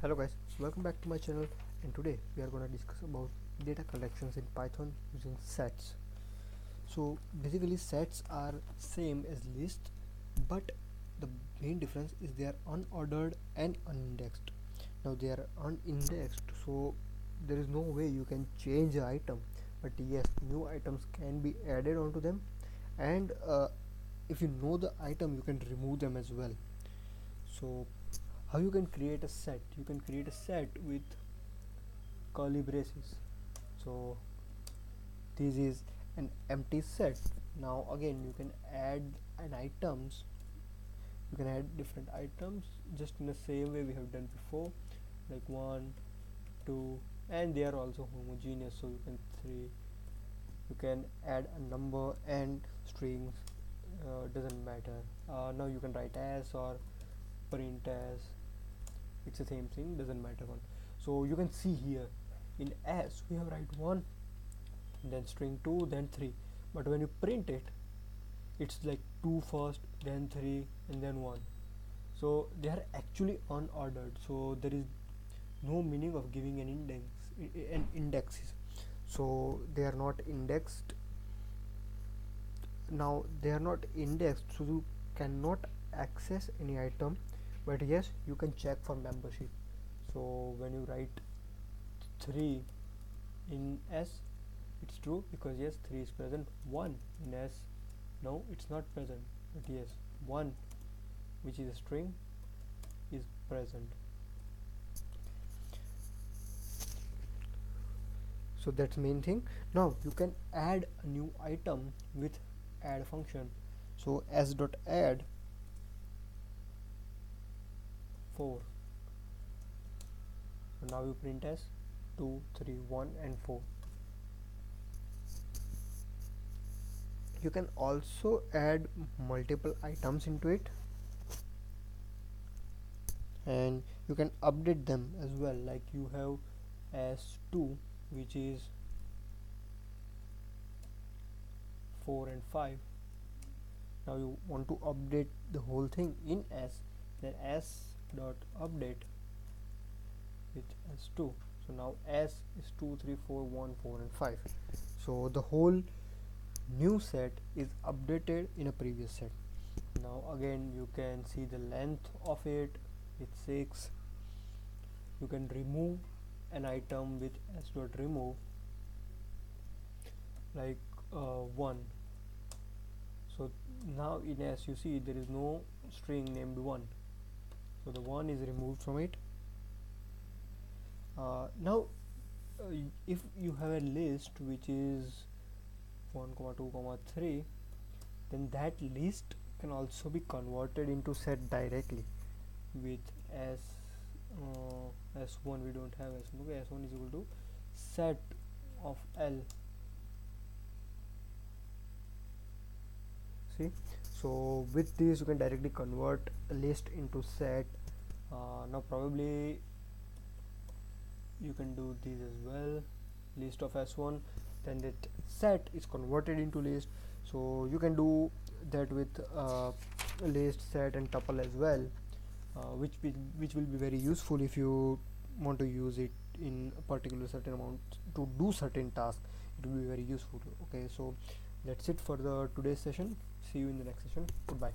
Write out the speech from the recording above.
Hello guys, welcome back to my channel, and today we are going to discuss about data collections in Python using sets. So basically sets are same as list, but the main difference is they are unordered and unindexed. Now they are unindexed, so there is no way you can change the item, but yes, new items can be added onto them, and if you know the item you can remove them as well. So how you can create a set? You can create a set with curly braces. So this is an empty set. Now again you can add an items, you can add different items just in the same way we have done before, like 1 2, and they are also homogeneous, so you can 3, you can add a number and strings, doesn't matter. Now you can write as or print as, it's the same thing, doesn't matter one. So you can see here in as we have write 1, then string 2, then 3, but when you print it, it's like 2 first, then 3, and then 1. So they are actually unordered, so there is no meaning of giving an indexes. So they are not indexed. Now they are not indexed, so you cannot access any item, but yes, you can check for membership. So when you write 3 in s, it's true because yes, 3 is present. 1 in s, no, it's not present, but yes, 1, which is a string, is present. So that's main thing. Now you can add a new item with add function. So s dot add 4, and now you print as 2 3 1 and 4. You can also add multiple items into it, and you can update them as well, like you have s2, which is 4 and 5. Now you want to update the whole thing in s, then s dot update with s2. So now s is 2 3 4 1 4 and 5. So the whole new set is updated in a previous set. Now again you can see the length of it, it's 6. You can remove an item with s dot remove, like 1. So now in s you see there is no string named 1, so the 1 is removed from it. Now if you have a list which is 1 2 3, then that list can also be converted into set directly with s1. We don't have s1. Okay, s1 is equal to set of l. See, so with this you can directly convert a list into set. Now probably you can do this as well, list of s1, then that set is converted into list. So you can do that with list, set and tuple as well, which will be very useful if you want to use it in a particular certain amount to do certain task. It will be very useful. Okay, so that's it for the today's session. See you in the next session. Goodbye.